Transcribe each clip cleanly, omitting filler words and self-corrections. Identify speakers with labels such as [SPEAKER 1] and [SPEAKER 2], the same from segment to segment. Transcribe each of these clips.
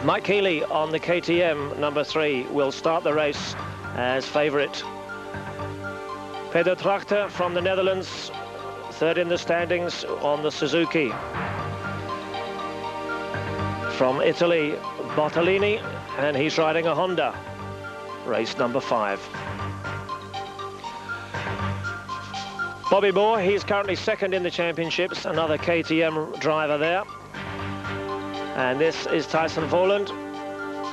[SPEAKER 1] Mike Healy on the KTM number 3 will start the race as favourite. Pedro Trachter from the Netherlands, third in the standings on the Suzuki. From Italy, Bartolini, and he's riding a Honda. Race number 5. Bobby Moore, he's currently second in the championships, another KTM driver there. And this is Tyson Voland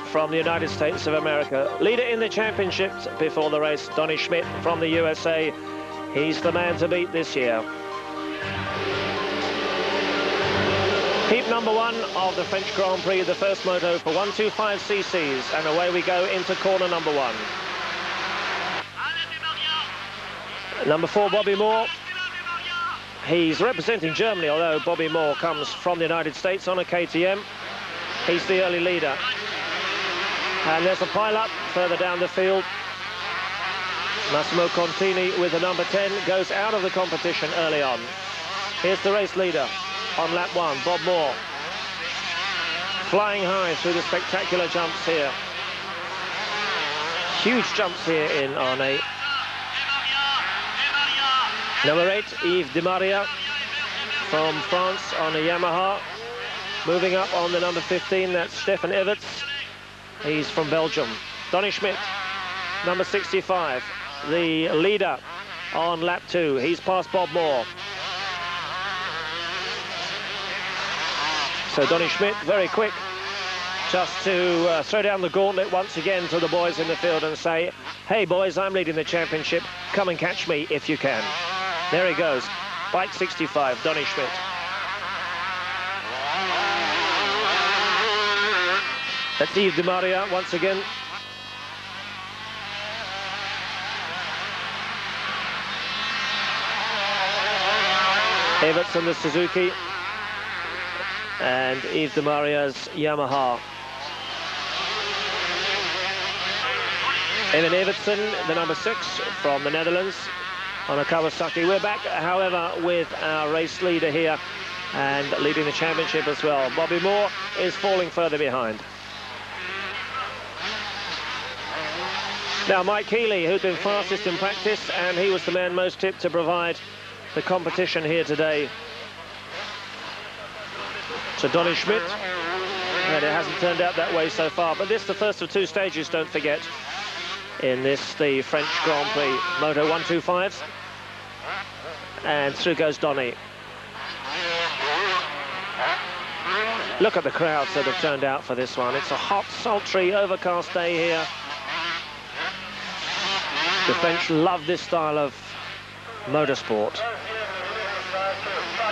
[SPEAKER 1] from the United States of America. Leader in the championships before the race, Donny Schmidt from the USA. He's the man to beat this year. Heat number 1 of the French Grand Prix, the first moto for 125 cc's, and away we go into corner number 1. Number 4, Bobby Moore. He's representing Germany, although Bobby Moore comes from the United States on a KTM. He's the early leader. And there's a pile-up further down the field. Massimo Contini with the number 10 goes out of the competition early on. Here's the race leader on lap 1, Bob Moore. Flying high through the spectacular jumps here. Huge jumps here in Arnay. Number 8, Yves Di Maria from France on a Yamaha. Moving up on the number 15, that's Stefan Everts. He's from Belgium. Donny Schmidt, number 65, the leader on lap 2. He's past Bob Moore. So Donny Schmidt, very quick, just to throw down the gauntlet once again to the boys in the field and say, hey boys, I'm leading the championship. Come and catch me if you can. There he goes, bike 65, Donny Schmidt. That's Yves Di Maria once again. Everts and the Suzuki. And Yves Di Maria's Yamaha. Evan Evertson, the number 6 from the Netherlands on a Kawasaki. We're back, however, with our race leader here and leading the championship as well. Bobby Moore is falling further behind. Now Mike Healy, who'd been fastest in practice, and he was the man most tipped to provide the competition here today. So Donny Schmidt, and it hasn't turned out that way so far, but this is the first of 2 stages, don't forget, in this, the French Grand Prix Moto 125s. And through goes Donny. Look at the crowds that have turned out for this one. It's a hot, sultry, overcast day here. The French love this style of motorsport.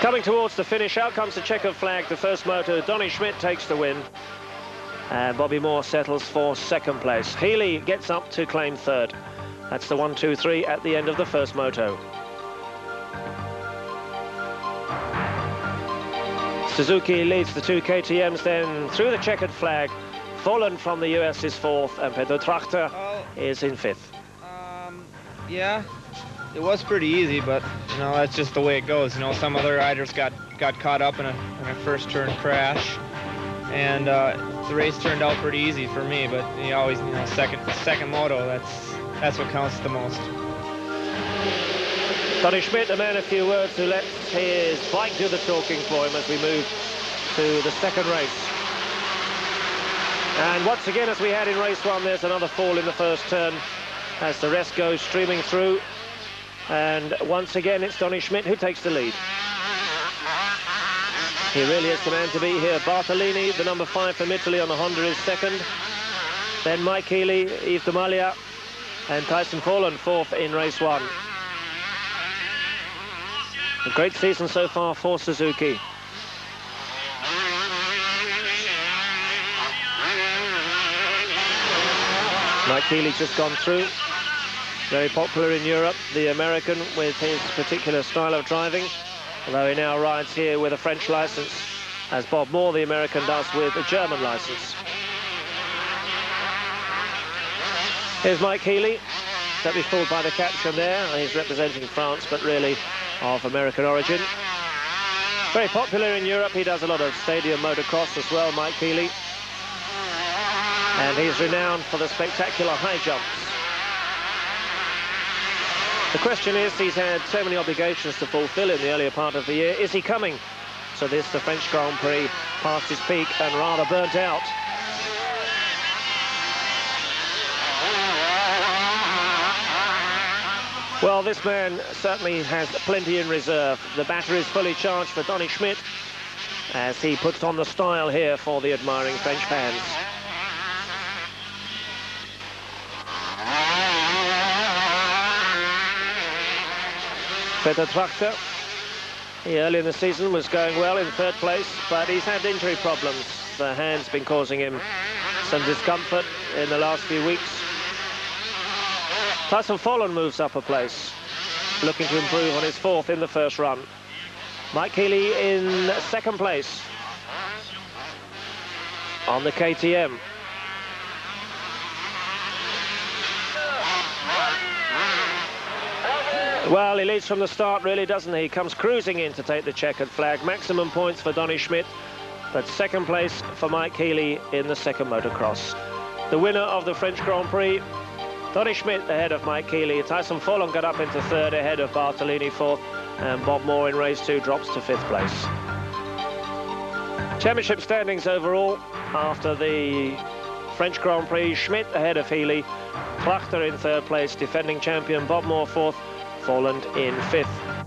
[SPEAKER 1] Coming towards the finish, out comes the checkered flag, the first moto. Donny Schmidt takes the win. And Bobby Moore settles for second place. Healy gets up to claim third. That's the 1, 2, 3 at the end of the first moto. Suzuki leads the 2 KTMs, then through the checkered flag. Voland from the US is 4th, and Pedro Trachter is in 5th.
[SPEAKER 2] Yeah, it was pretty easy, but, you know, that's just the way it goes. You know, some other riders got caught up in a first turn crash, and the race turned out pretty easy for me, but you always, you know, second moto, that's what counts the most.
[SPEAKER 1] Donny Schmidt, a man of few words, who lets his bike do the talking for him as we move to the second race. And once again, as we had in race 1, there's another fall in the first turn as the rest goes streaming through. And once again, it's Donny Schmidt who takes the lead. He really is the man to beat here. Bartolini, the number 5 from Italy on the Honda, is second. Then Mike Healy, Yves Di Maria, and Tyson Voland 4th in race 1. A great season so far for Suzuki. Mike Healy just gone through. Very popular in Europe, the American with his particular style of driving, although he now rides here with a French license, as Bob Moore, the American, does with a German license. Here's Mike Healy. Don't be fooled by the caption there. He's representing France, but really of American origin. Very popular in Europe. He does a lot of stadium motocross as well, Mike Healy. And he's renowned for the spectacular high jumps. The question is, he's had so many obligations to fulfill in the earlier part of the year. Is he coming to the French Grand Prix past his peak and rather burnt out? Well, this man certainly has plenty in reserve. The battery is fully charged for Donny Schmidt as he puts on the style here for the admiring French fans. Peter Trachter, he early in the season was going well in third place, but he's had injury problems. The hand's been causing him some discomfort in the last few weeks. Tyson Follen moves up a place, looking to improve on his fourth in the first run. Mike Healy in second place on the KTM. Well, he leads from the start, really, doesn't he? Comes cruising in to take the checkered flag. Maximum points for Donny Schmidt, but second place for Mike Healy in the second motocross. The winner of the French Grand Prix, Donny Schmidt ahead of Mike Healy. Tyson Follen got up into third ahead of Bartolini fourth, and Bob Moore in race 2 drops to 5th place. Championship standings overall after the French Grand Prix: Schmidt ahead of Healy, Trachter in third place, defending champion Bob Moore fourth, Follen in 5th.